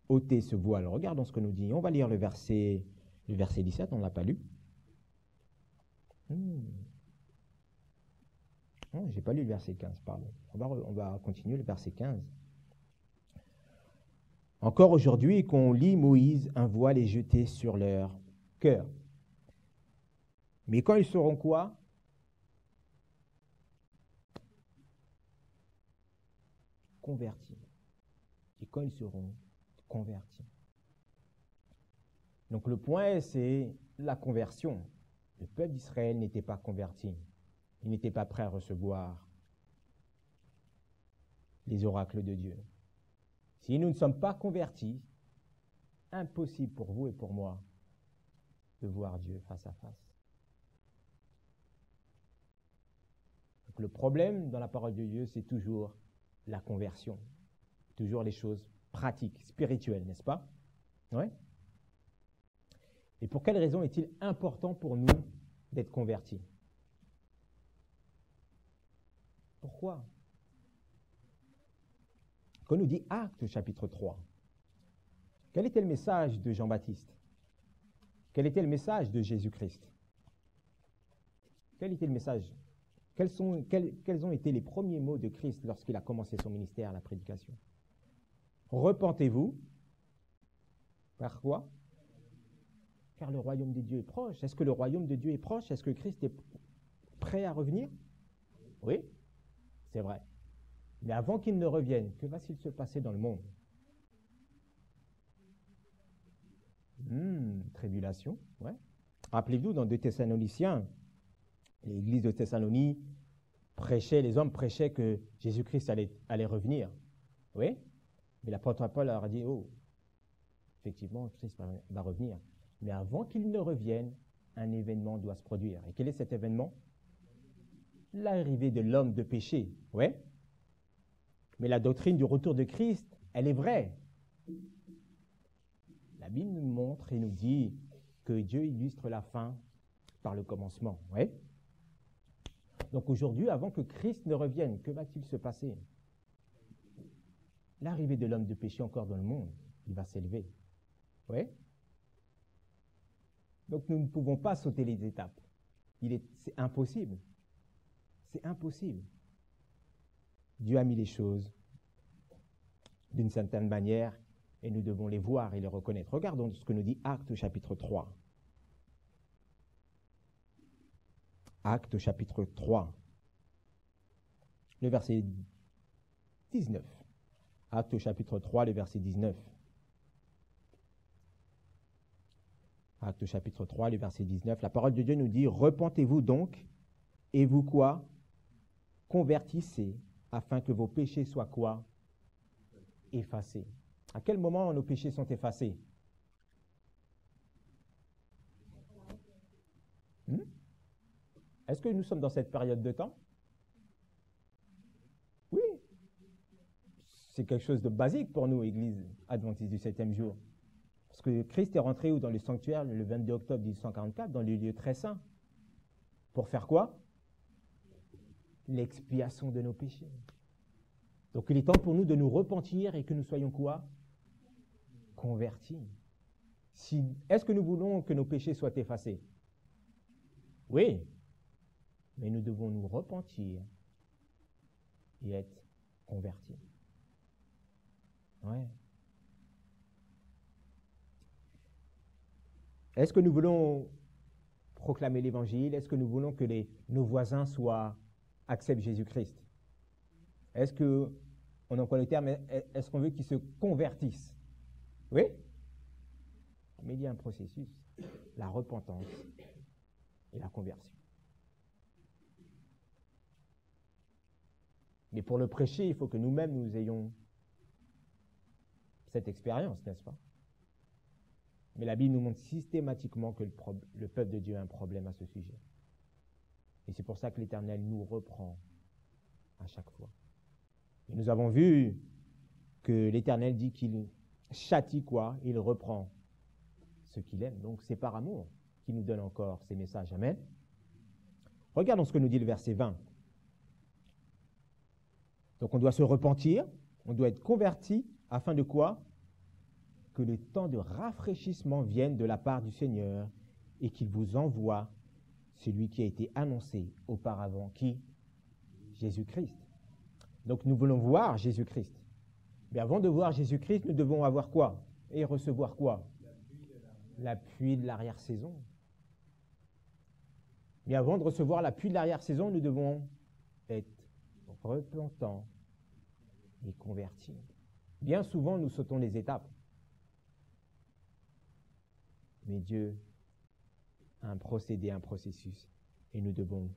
A: Ôter ce voile. Regardons ce que nous dit. On va lire le verset 17, on ne l'a pas lu. Non, je n'ai pas lu le verset 15, pardon. On va continuer le verset 15. Encore aujourd'hui, qu'on lit Moïse, un voile est jeté sur leur cœur. Mais quand ils seront quoi? Convertis. Et quand ils seront convertis. Donc le point, c'est la conversion. Le peuple d'Israël n'était pas converti. Il n'était pas prêt à recevoir les oracles de Dieu. Si nous ne sommes pas convertis, impossible pour vous et pour moi de voir Dieu face à face. Donc le problème dans la parole de Dieu, c'est toujours la conversion. Toujours les choses pratiques, spirituelles, n'est-ce pas? Oui. Et pour quelle raison est-il important pour nous d'être convertis? Pourquoi? Quand on nous dit Actes chapitre 3, quel était le message de Jean-Baptiste? Quel était le message de Jésus-Christ? Quel était le message? Quels ont été les premiers mots de Christ lorsqu'il a commencé son ministère, la prédication? Repentez-vous. Par quoi? Car le royaume de Dieu est proche. Est-ce que le royaume de Dieu est proche? Est-ce que Christ est prêt à revenir? Oui, c'est vrai. Mais avant qu'il ne revienne, que va-t-il se passer dans le monde? Tribulation, ouais. Rappelez-vous, dans 2 Thessaloniciens, l'église de Thessalonie prêchait, les hommes prêchaient que Jésus-Christ allait revenir. Oui, mais l'apôtre Paul leur a dit, oh, effectivement, Christ va revenir. Mais avant qu'il ne revienne, un événement doit se produire. Et quel est cet événement? L'arrivée de l'homme de péché. Oui. Mais la doctrine du retour de Christ, elle est vraie. La Bible nous montre et nous dit que Dieu illustre la fin par le commencement. Oui. Donc aujourd'hui, avant que Christ ne revienne, que va-t-il se passer? L'arrivée de l'homme de péché encore dans le monde, il va s'élever. Oui. Donc nous ne pouvons pas sauter les étapes. C'est impossible. C'est impossible. Dieu a mis les choses d'une certaine manière et nous devons les voir et les reconnaître. Regardons ce que nous dit Actes au chapitre 3. Actes au chapitre 3. Le verset 19. Actes au chapitre 3, le verset 19. Actes au chapitre 3, le verset 19. La parole de Dieu nous dit, « Repentez-vous donc, et vous quoi? Convertissez, afin que vos péchés soient quoi? Effacés. » À quel moment nos péchés sont effacés? Est-ce que nous sommes dans cette période de temps? Oui. C'est quelque chose de basique pour nous, Église adventiste du 7e jour. Parce que Christ est rentré où dans le sanctuaire le 22 octobre 1844, dans le lieu très saint. Pour faire quoi? L'expiation de nos péchés. Donc il est temps pour nous de nous repentir et que nous soyons quoi? Convertis. Est-ce que nous voulons que nos péchés soient effacés? Oui. Mais nous devons nous repentir et être convertis. Ouais. Est-ce que nous voulons proclamer l'Évangile? Est-ce que nous voulons que nos voisins acceptent Jésus-Christ? Est-ce que, on emploie le terme, est-ce qu'on veut qu'ils se convertissent? Oui? Mais il y a un processus, la repentance et la conversion. Mais pour le prêcher, il faut que nous-mêmes, nous ayons cette expérience, n'est-ce pas? Mais la Bible nous montre systématiquement que le peuple de Dieu a un problème à ce sujet. Et c'est pour ça que l'Éternel nous reprend à chaque fois. Et nous avons vu que l'Éternel dit qu'il châtie quoi? Il reprend ce qu'il aime. Donc c'est par amour qu'il nous donne encore ces messages. Amen. Regardons ce que nous dit le verset 20. Donc on doit se repentir, on doit être converti, afin de quoi? Que le temps de rafraîchissement vienne de la part du Seigneur et qu'il vous envoie celui qui a été annoncé auparavant. Qui? Jésus-Christ. Donc nous voulons voir Jésus-Christ. Mais avant de voir Jésus-Christ, nous devons avoir quoi? Et recevoir quoi? La pluie de l'arrière-saison. Mais avant de recevoir la pluie de l'arrière-saison, nous devons être repentants et convertis. Bien souvent, nous sautons les étapes. Mais Dieu a un procédé, un processus, et nous devons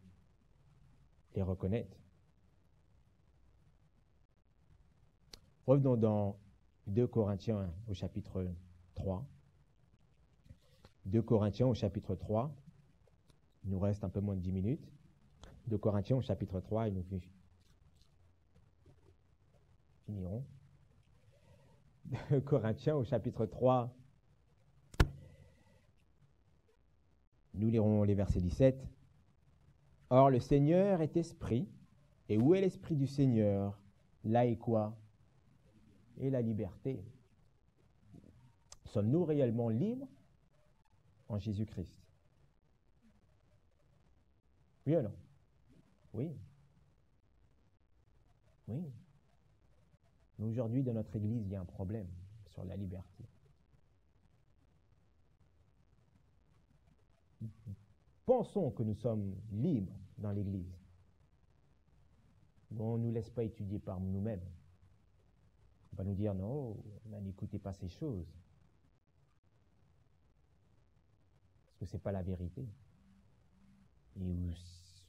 A: les reconnaître. Revenons dans 2 Corinthiens au chapitre 3. 2 Corinthiens au chapitre 3. Il nous reste un peu moins de 10 minutes. 2 Corinthiens au chapitre 3, et nous finirons. 2 Corinthiens au chapitre 3. Nous lirons les versets 17. Or, le Seigneur est esprit, et où est l'esprit du Seigneur? Là est quoi? Et la liberté. Sommes-nous réellement libres en Jésus-Christ? Oui ou non? Oui. Oui. Mais aujourd'hui, dans notre Église, il y a un problème sur la liberté. Pensons que nous sommes libres dans l'Église. On ne nous laisse pas étudier par nous-mêmes. On va nous dire, non, n'écoutez pas ces choses. Parce que ce n'est pas la vérité. Et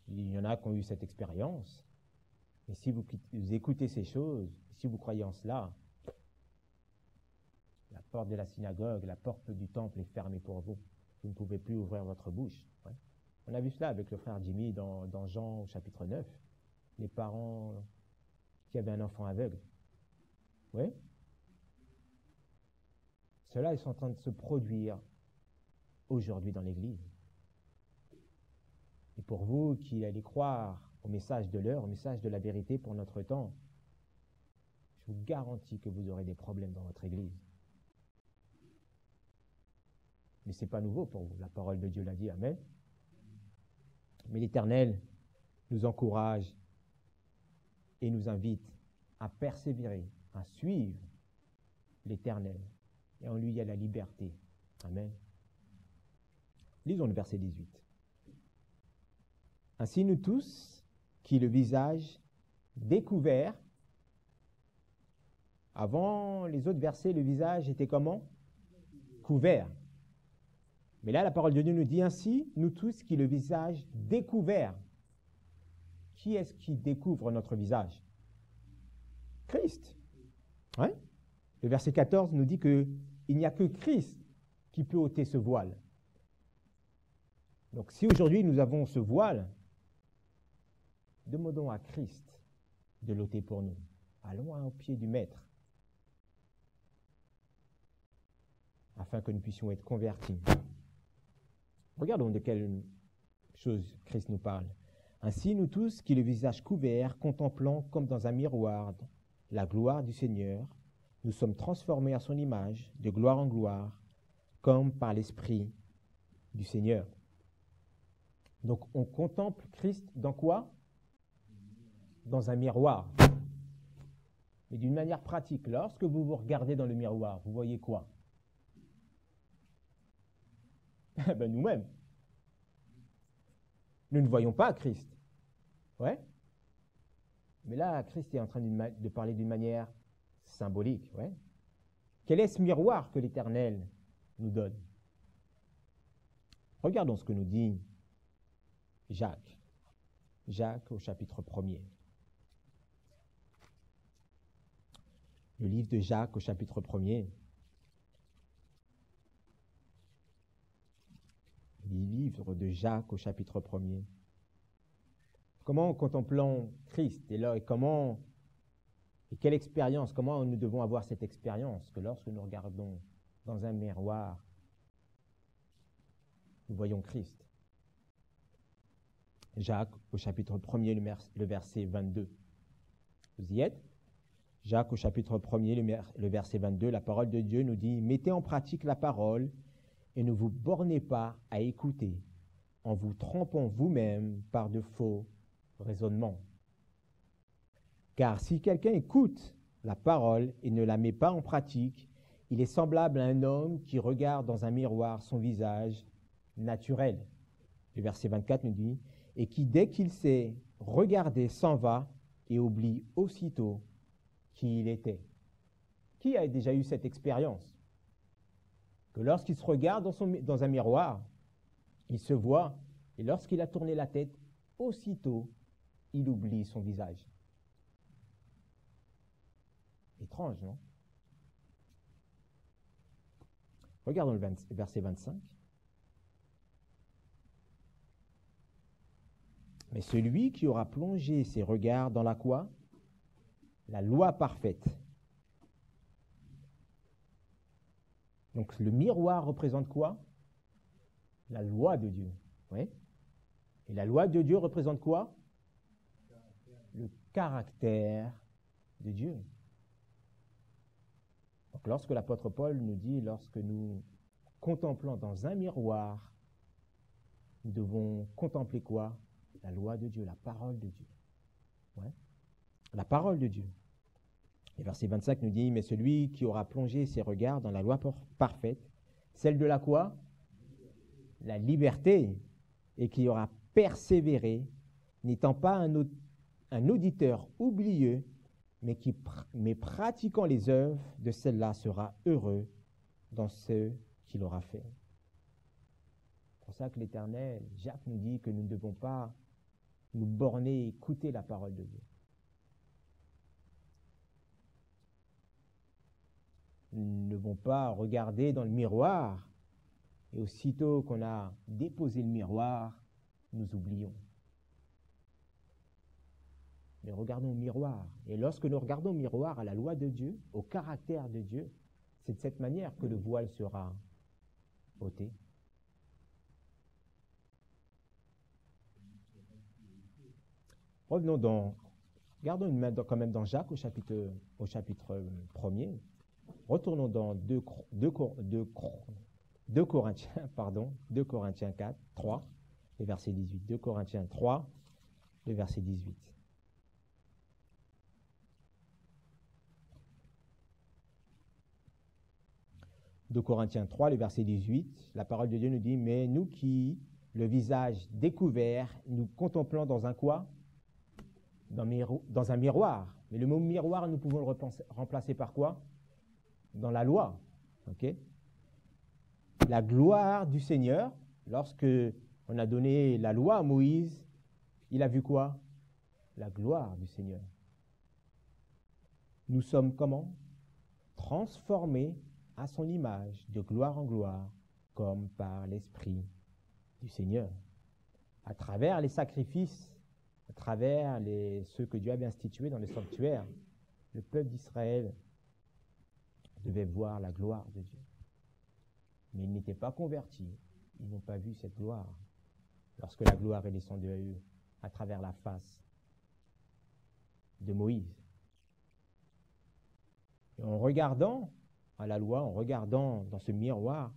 A: il y en a qui ont eu cette expérience. Et si vous écoutez ces choses, si vous croyez en cela, la porte de la synagogue, la porte du temple est fermée pour vous. Vous ne pouvez plus ouvrir votre bouche. Ouais. On a vu cela avec le frère Jimmy dans Jean au chapitre 9. Les parents qui avaient un enfant aveugle. Oui. Cela, ils sont en train de se produire aujourd'hui dans l'Église. Et pour vous qui allez croire au message de l'heure, au message de la vérité pour notre temps, je vous garantis que vous aurez des problèmes dans votre Église. Mais ce n'est pas nouveau pour vous. La parole de Dieu l'a dit. Amen. Mais l'Éternel nous encourage et nous invite à persévérer, à suivre l'Éternel. Et en lui, il y a la liberté. Amen. Lisons le verset 18. Ainsi, nous tous, qui le visage découvert, avant les autres versets, le visage était comment? Couvert. Mais là, la parole de Dieu nous dit ainsi, nous tous qui le visage découvert. Qui est-ce qui découvre notre visage? Christ. Ouais. Le verset 14 nous dit qu'il n'y a que Christ qui peut ôter ce voile. Donc si aujourd'hui nous avons ce voile, demandons à Christ de l'ôter pour nous. Allons au pied du Maître, afin que nous puissions être convertis. Regardons de quelle chose Christ nous parle. Ainsi, nous tous, qui le visage couvert, contemplant comme dans un miroir la gloire du Seigneur, nous sommes transformés à son image, de gloire en gloire, comme par l'Esprit du Seigneur. Donc, on contemple Christ dans quoi? Dans un miroir. Mais d'une manière pratique, lorsque vous vous regardez dans le miroir, vous voyez quoi? Ben, nous-mêmes. Nous ne voyons pas Christ. Ouais. Mais là, Christ est en train de parler d'une manière symbolique. Ouais. Quel est ce miroir que l'Éternel nous donne? Regardons ce que nous dit Jacques. Jacques au chapitre 1er. Le livre de Jacques au chapitre 1er. Le livre de Jacques au chapitre 1er. Comment contemplons Christ et quelle expérience, comment nous devons avoir cette expérience que lorsque nous regardons dans un miroir, nous voyons Christ. Jacques au chapitre 1er, le verset 22. Vous y êtes? Jacques au chapitre 1er, le verset 22, la parole de Dieu nous dit « Mettez en pratique la parole et ne vous bornez pas à écouter en vous trompant vous-même par de faux raisonnements. Car si quelqu'un écoute la parole et ne la met pas en pratique, il est semblable à un homme qui regarde dans un miroir son visage naturel. » Le verset 24 nous dit « Et qui, dès qu'il s'est regardé, s'en va et oublie aussitôt qui il était. » Qui a déjà eu cette expérience? Que lorsqu'il se regarde dans un miroir, il se voit, et lorsqu'il a tourné la tête, aussitôt, il oublie son visage. Étrange, non? Regardons le verset 25. Mais celui qui aura plongé ses regards dans la quoi? La loi parfaite. Donc le miroir représente quoi? La loi de Dieu. Oui. Et la loi de Dieu représente quoi? Le caractère de Dieu. Donc lorsque l'apôtre Paul nous dit, lorsque nous contemplons dans un miroir, nous devons contempler quoi? La loi de Dieu, la parole de Dieu. Ouais. La parole de Dieu. Et verset 25 nous dit, mais celui qui aura plongé ses regards dans la loi parfaite, celle de la quoi? La liberté, et qui aura persévéré, n'étant pas un auditeur oublieux, mais pratiquant les œuvres de celle-là sera heureux dans ce qu'il aura fait. C'est pour ça que l'Éternel, Jacques nous dit que nous ne devons pas nous borner et écouter la parole de Dieu. Nous ne devons pas regarder dans le miroir et aussitôt qu'on a déposé le miroir, nous oublions. Mais regardons au miroir. Et lorsque nous regardons au miroir à la loi de Dieu, au caractère de Dieu, c'est de cette manière que le voile sera ôté. Gardons une main quand même dans Jacques au chapitre 1er. Retournons dans 2 Corinthiens 4, 3, le verset 18. 2 Corinthiens 3, le verset 18. De Corinthiens 3, le verset 18, la parole de Dieu nous dit, mais nous qui, le visage découvert, nous contemplons dans un quoi? Dans un miroir. Mais le mot miroir, nous pouvons le remplacer par quoi? Dans la loi. Okay? La gloire du Seigneur, lorsque on a donné la loi à Moïse, il a vu quoi? La gloire du Seigneur. Nous sommes comment? Transformés à son image, de gloire en gloire, comme par l'Esprit du Seigneur. À travers les sacrifices, à travers ceux que Dieu avait institués dans le sanctuaire, le peuple d'Israël devait voir la gloire de Dieu. Mais ils n'étaient pas convertis, ils n'ont pas vu cette gloire. Lorsque la gloire est descendue à eux, à travers la face de Moïse. Et en regardant à la loi, en regardant dans ce miroir,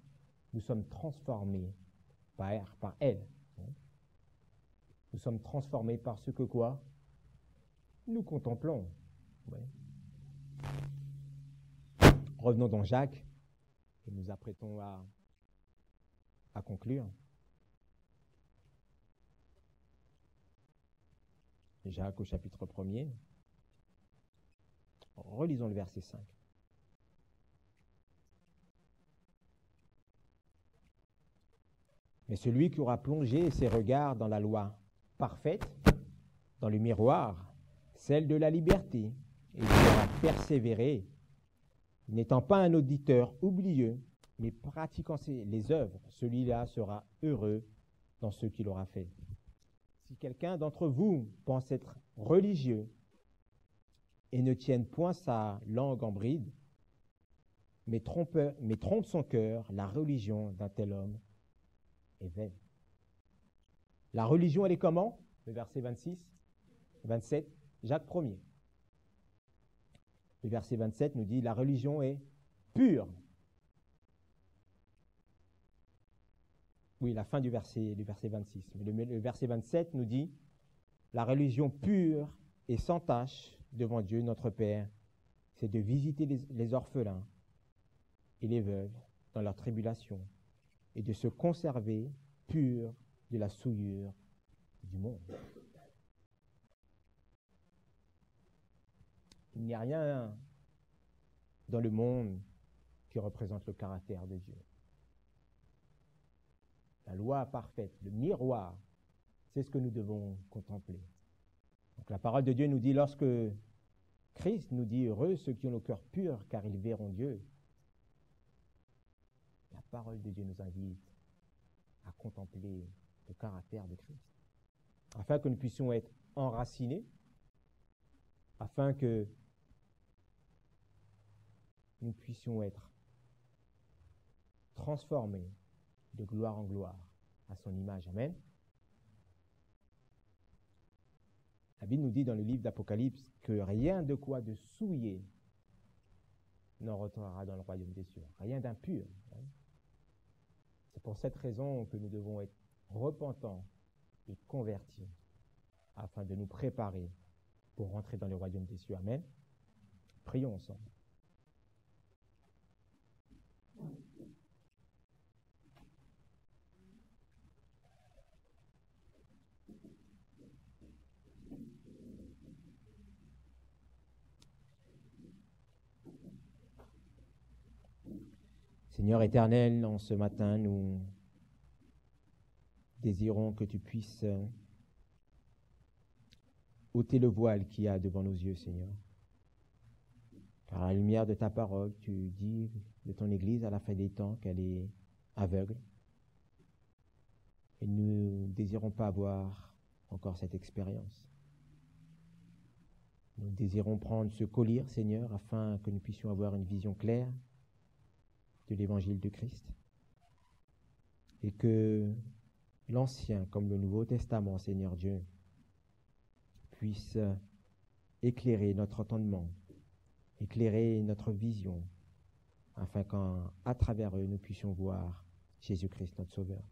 A: nous sommes transformés par elle. Nous sommes transformés par ce que quoi? Nous contemplons. Ouais. Revenons dans Jacques, et nous apprêtons à à conclure. Jacques au chapitre 1er. Relisons le verset 5. Mais celui qui aura plongé ses regards dans la loi parfaite, dans le miroir, celle de la liberté, et qui aura persévéré, n'étant pas un auditeur oublieux, mais pratiquant les œuvres, celui-là sera heureux dans ce qu'il aura fait. Si quelqu'un d'entre vous pense être religieux et ne tienne point sa langue en bride, mais trompe son cœur, la religion d'un tel homme est vaine. La religion, elle est comment? Le verset 26, 27, Jacques 1er. Le verset 27 nous dit, la religion est pure. Oui, la fin du verset 26. Mais le verset 27 nous dit, la religion pure et sans tache devant Dieu notre Père, c'est de visiter les orphelins et les veuves dans leur tribulation et de se conserver pur de la souillure du monde. Il n'y a rien dans le monde qui représente le caractère de Dieu. La loi parfaite, le miroir, c'est ce que nous devons contempler. Donc la parole de Dieu nous dit, lorsque Christ nous dit, heureux ceux qui ont le cœur pur, car ils verront Dieu. La parole de Dieu nous invite à contempler le caractère de Christ, afin que nous puissions être enracinés, afin que nous puissions être transformés de gloire en gloire à son image. Amen. La Bible nous dit dans le livre d'Apocalypse que rien de quoi de souillé n'en rentrera dans le royaume des cieux. Rien d'impur. C'est pour cette raison que nous devons être repentants et convertis afin de nous préparer pour rentrer dans le royaume des cieux. Amen. Prions ensemble. Seigneur éternel, en ce matin, nous désirons que tu puisses ôter le voile qu'il y a devant nos yeux, Seigneur. Par la lumière de ta parole, tu dis de ton Église à la fin des temps qu'elle est aveugle. Et nous ne désirons pas avoir encore cette expérience. Nous désirons prendre ce collier, Seigneur, afin que nous puissions avoir une vision claire de l'évangile de Christ. Et que l'Ancien comme le Nouveau Testament, Seigneur Dieu, puisse éclairer notre entendement, éclairer notre vision, afin qu'à travers eux, nous puissions voir Jésus-Christ, notre Sauveur.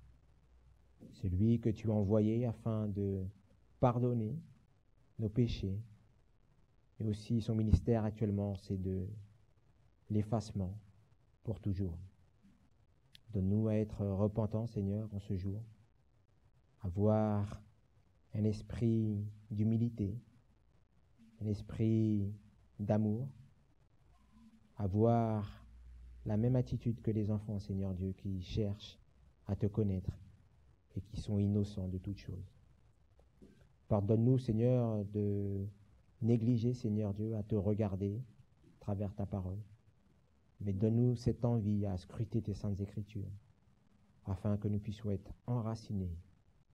A: Celui que tu as envoyé afin de pardonner nos péchés. Et aussi son ministère actuellement, c'est de l'effacement pour toujours. Donne-nous à être repentants, Seigneur, en ce jour, avoir un esprit d'humilité, un esprit d'amour, avoir la même attitude que les enfants, Seigneur Dieu, qui cherchent à te connaître et qui sont innocents de toutes choses. Pardonne-nous, Seigneur, de négliger, Seigneur Dieu, à te regarder à travers ta parole. Mais donne-nous cette envie à scruter tes saintes écritures, afin que nous puissions être enracinés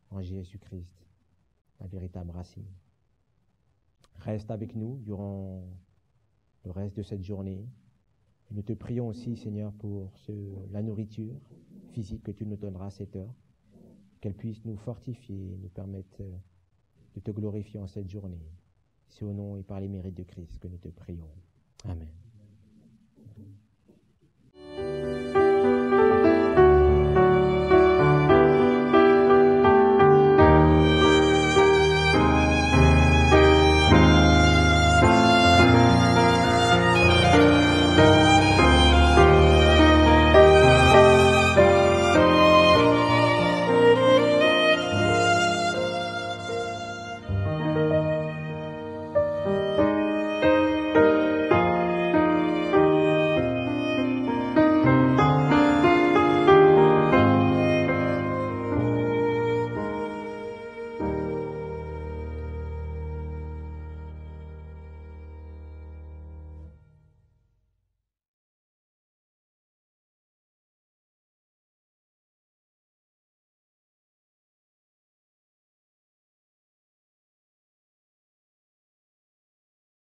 A: en Jésus-Christ, la véritable racine. Reste avec nous durant le reste de cette journée. Et nous te prions aussi, Seigneur, pour la nourriture physique que tu nous donneras à cette heure, qu'elle puisse nous fortifier et nous permettre de te glorifier en cette journée. C'est au nom et par les mérites de Christ que nous te prions. Amen.